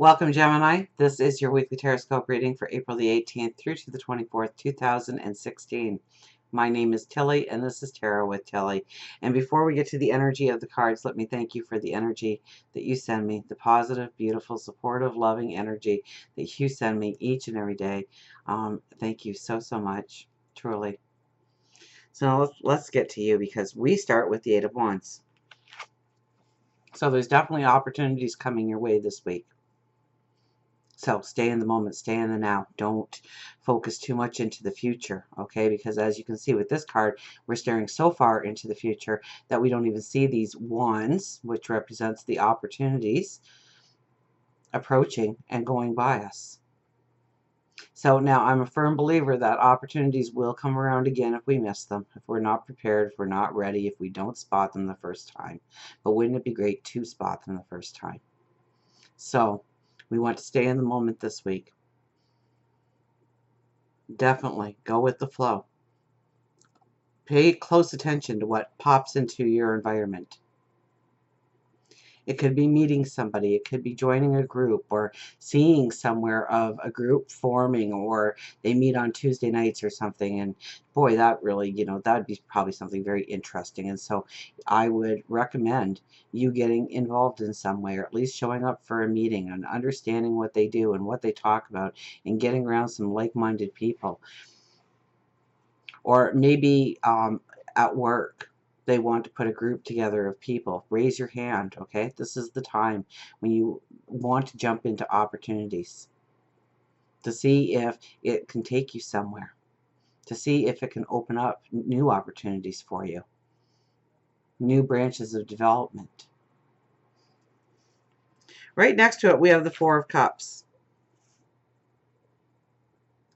Welcome, Gemini. This is your weekly Teroscope reading for April the 18th through to the 24th, 2016. My name is Tilly, and this is Tarot with Tilly. And before we get to the energy of the cards, let me thank you for the energy that you send me, the positive, beautiful, supportive, loving energy that you send me each and every day. Thank you so, so much, truly. So let's get to you, because we start with the Eight of Wands. So there's definitely opportunities coming your way this week. So stay in the moment, stay in the now. Don't focus too much into the future, okay? Because as you can see with this card, we're staring so far into the future that we don't even see these wands, which represents the opportunities, approaching and going by us. So now I'm a firm believer that opportunities will come around again if we miss them, if we're not prepared, if we're not ready, if we don't spot them the first time. But wouldn't it be great to spot them the first time? So we want to stay in the moment this week. Definitely go with the flow. Pay close attention to what pops into your environment. It could be meeting somebody, it could be joining a group, or seeing somewhere of a group forming, or they meet on Tuesday nights or something. And boy, that really, that'd be probably something very interesting. And so I would recommend you getting involved in some way, or at least showing up for a meeting and understanding what they do and what they talk about, and getting around some like-minded people. Or maybe at work, they want to put a group together of people. Raise your hand, okay? This is the time when you want to jump into opportunities, to see if it can take you somewhere, to see if it can open up new opportunities for you, new branches of development. Right next to it, we have the Four of Cups.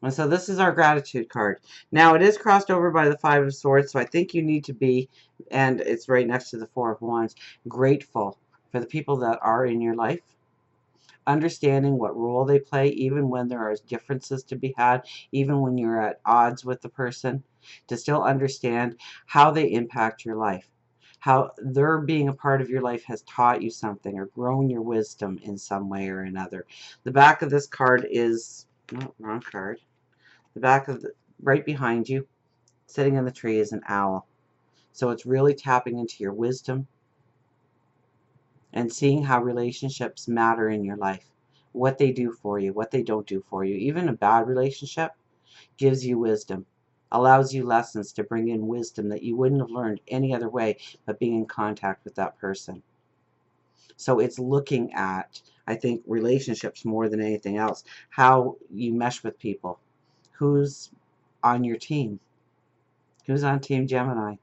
And so this is our gratitude card. Now it is crossed over by the Five of Swords, so I think you need to be, and it's right next to the Four of Wands, grateful for the people that are in your life, understanding what role they play, even when there are differences to be had, even when you're at odds with the person, to still understand how they impact your life, how their being a part of your life has taught you something or grown your wisdom in some way or another. The back of this card is, no, wrong card. The back of the, right behind you, sitting in the tree, is an owl. So it's really tapping into your wisdom and seeing how relationships matter in your life, what they do for you, what they don't do for you. Even a bad relationship gives you wisdom, allows you lessons to bring in wisdom that you wouldn't have learned any other way but being in contact with that person. So it's looking at, I think, relationships more than anything else, how you mesh with people, who's on your team, who's on Team Gemini,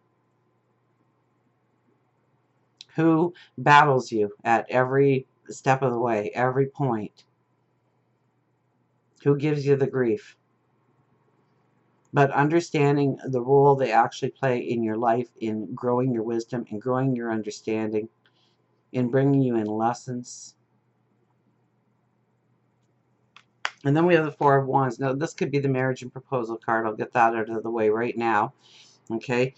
who battles you at every step of the way, every point, who gives you the grief. But understanding the role they actually play in your life, in growing your wisdom, in growing your understanding, in bringing you in lessons. And then we have the Four of Wands. Now, this could be the marriage and proposal card. I'll get that out of the way right now. Okay.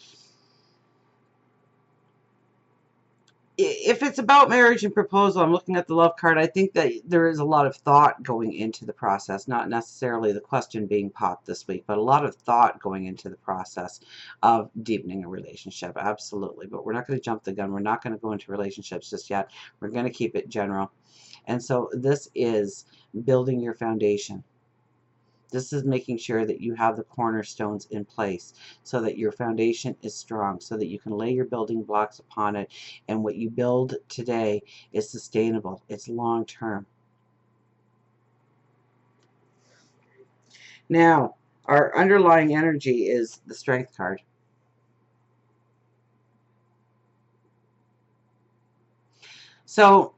If it's about marriage and proposal, I'm looking at the love card. I think that there is a lot of thought going into the process, not necessarily the question being popped this week, but a lot of thought going into the process of deepening a relationship. Absolutely. But we're not going to jump the gun. We're not going to go into relationships just yet. We're going to keep it general. And so this is building your foundation. This is making sure that you have the cornerstones in place so that your foundation is strong, so that you can lay your building blocks upon it, and what you build today is sustainable. It's long term. Now, our underlying energy is the Strength card. So,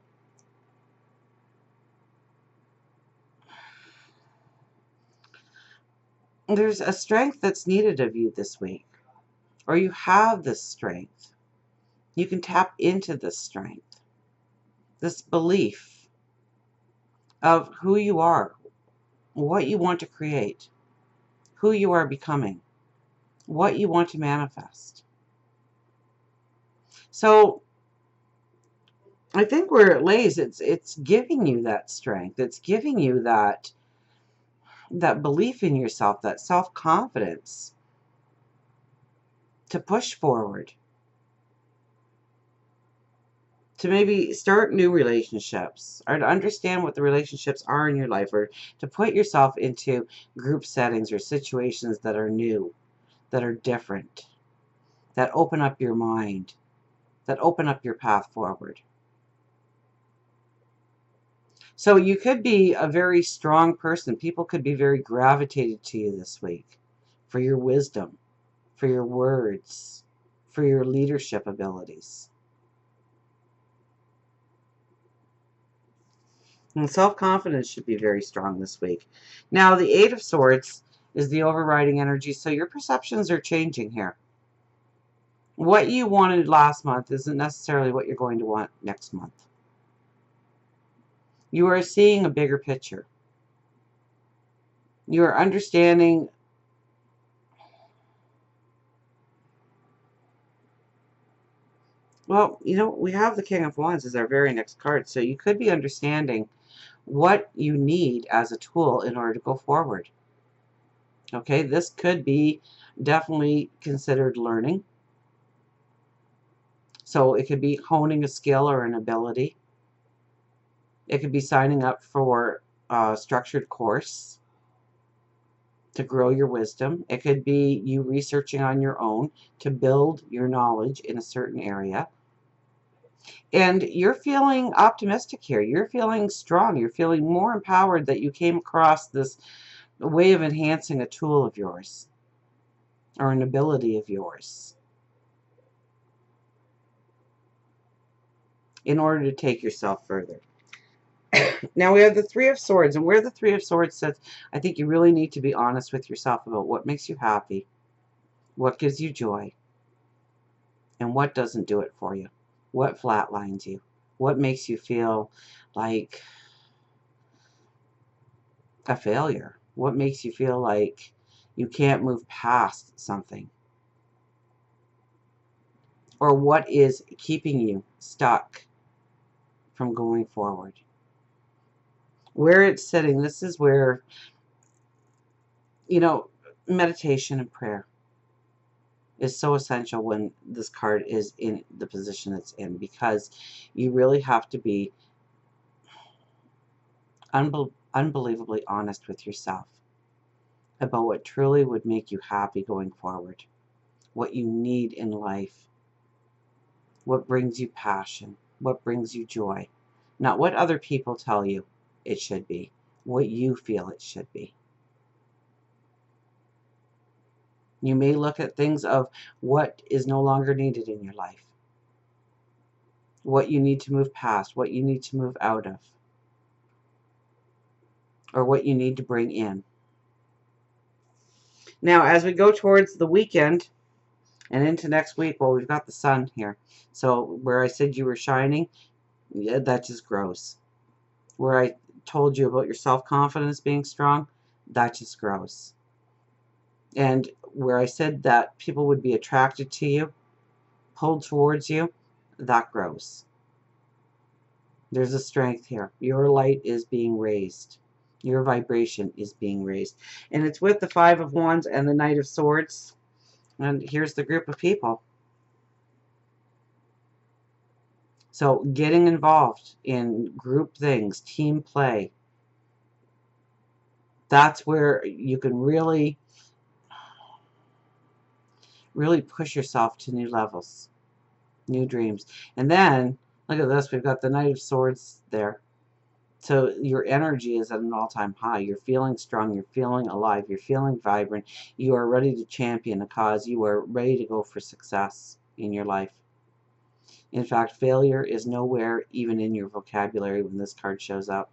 there's a strength that's needed of you this week, or you have this strength. You can tap into this strength, this belief of who you are, what you want to create, who you are becoming, what you want to manifest. So I think where it lays, it's giving you that strength. It's giving you that belief in yourself, that self-confidence to push forward, to maybe start new relationships, or to understand what the relationships are in your life, or to put yourself into group settings or situations that are new, that are different, that open up your mind, that open up your path forward. So you could be a very strong person. People could be very gravitated to you this week for your wisdom, for your words, for your leadership abilities. And self-confidence should be very strong this week. Now, the Eight of Swords is the overriding energy, so your perceptions are changing here. What you wanted last month isn't necessarily what you're going to want next month. You are seeing a bigger picture. You are understanding well, we have the King of Wands as our very next card, so you could be understanding what you need as a tool in order to go forward. Okay, this could be definitely considered learning. So it could be honing a skill or an ability. It could be signing up for a structured course to grow your wisdom. It could be you researching on your own to build your knowledge in a certain area. And you're feeling optimistic here. You're feeling strong. You're feeling more empowered that you came across this way of enhancing a tool of yours or an ability of yours in order to take yourself further. Now we have the Three of Swords, and where the Three of Swords sits, I think you really need to be honest with yourself about what makes you happy, what gives you joy, and what doesn't do it for you, what flatlines you, what makes you feel like a failure, what makes you feel like you can't move past something, or what is keeping you stuck from going forward. Where it's sitting, this is where, meditation and prayer is so essential when this card is in the position it's in, because you really have to be unbelievably honest with yourself about what truly would make you happy going forward, what you need in life, what brings you passion, what brings you joy, not what other people tell you it should be, what you feel it should be. You may look at things of what is no longer needed in your life, what you need to move past, what you need to move out of, or what you need to bring in. Now, as we go towards the weekend and into next week, well, we've got the sun here. So where I said you were shining, yeah, that just grows. Where I told you about your self-confidence being strong, that just grows. And where I said that people would be attracted to you, pulled towards you, that grows. There's a strength here. Your light is being raised. Your vibration is being raised. And it's with the Five of Wands and the Knight of Swords. And here's the group of people. So getting involved in group things, team play, that's where you can really push yourself to new levels, new dreams. And then, look at this, we've got the Knight of Swords there. So your energy is at an all-time high. You're feeling strong. You're feeling alive. You're feeling vibrant. You are ready to champion a cause. You are ready to go for success in your life. In fact, failure is nowhere even in your vocabulary when this card shows up.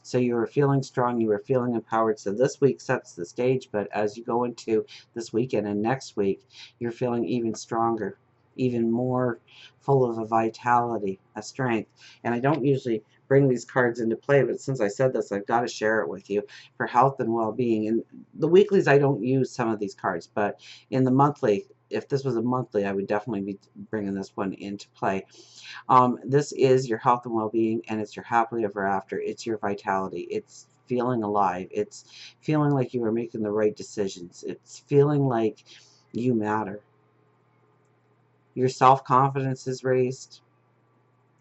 So you are feeling strong. You are feeling empowered. So this week sets the stage, but as you go into this weekend and next week, you're feeling even stronger, even more full of a vitality, a strength. And I don't usually bring these cards into play, but since I said this, I've got to share it with you for health and well-being. And the weeklies, I don't use some of these cards, but in the monthly, if this was a monthly, I would definitely be bringing this one into play. This is your health and well-being, and it's your happily ever after. It's your vitality. It's feeling alive. It's feeling like you are making the right decisions. It's feeling like you matter. Your self-confidence is raised.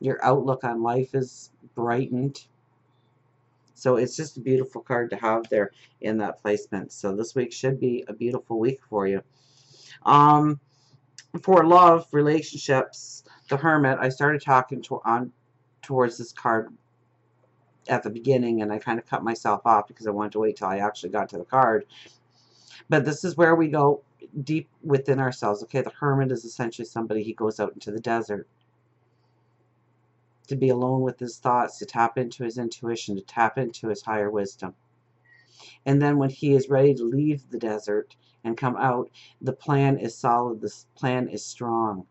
Your outlook on life is brightened. So it's just a beautiful card to have there in that placement. So this week should be a beautiful week for you. Um, for love, relationships, the Hermit, I started talking towards this card at the beginning, and I kind of cut myself off because I wanted to wait till I actually got to the card. But this is where we go deep within ourselves. Okay, the Hermit is essentially somebody, he goes out into the desert to be alone with his thoughts, to tap into his intuition, to tap into his higher wisdom. And then when he is ready to leave the desert and come out, the plan is solid, the plan is strong.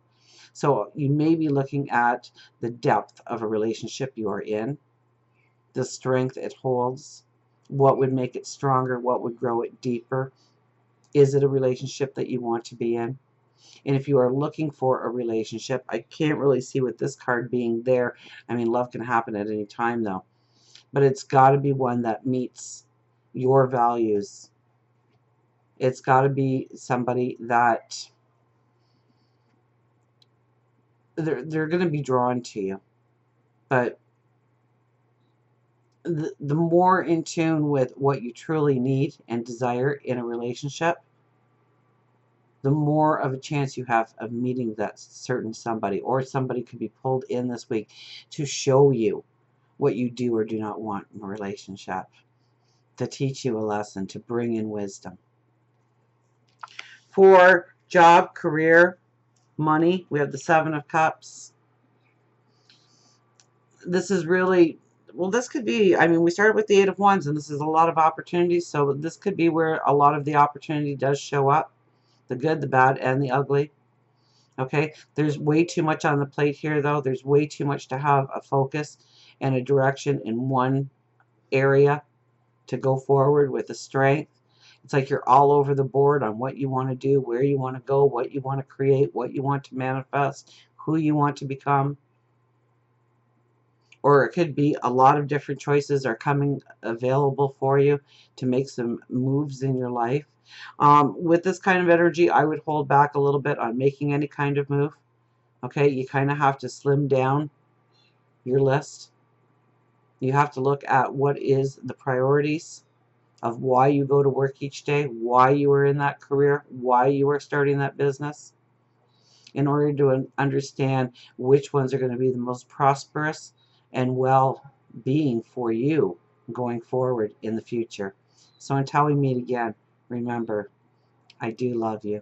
So you may be looking at the depth of a relationship you are in, the strength it holds, what would make it stronger, what would grow it deeper. Is it a relationship that you want to be in? And if you are looking for a relationship, I can't really see with this card being there. I mean, love can happen at any time though. But it's got to be one that meets your values. It's got to be somebody that they're going to be drawn to you. But the more in tune with what you truly need and desire in a relationship, the more of a chance you have of meeting that certain somebody, or somebody could be pulled in this week to show you what you do or do not want in a relationship, to teach you a lesson, to bring in wisdom. For job, career, money, we have the Seven of Cups. This is really, well, this could be, I mean, we started with the Eight of Wands, and this is a lot of opportunities, so this could be where a lot of the opportunity does show up. The good, the bad, and the ugly. Okay, there's way too much on the plate here, though. There's way too much to have a focus and a direction in one area to go forward with a strength. It's like you're all over the board on what you want to do, where you want to go, what you want to create, what you want to manifest, who you want to become. Or it could be a lot of different choices are coming available for you to make some moves in your life. With this kind of energy, I would hold back a little bit on making any kind of move. Okay, you kind of have to slim down your list. You have to look at what is the priorities of why you go to work each day, why you are in that career, why you are starting that business, in order to understand which ones are going to be the most prosperous and well-being for you going forward in the future. So until we meet again, remember, I do love you.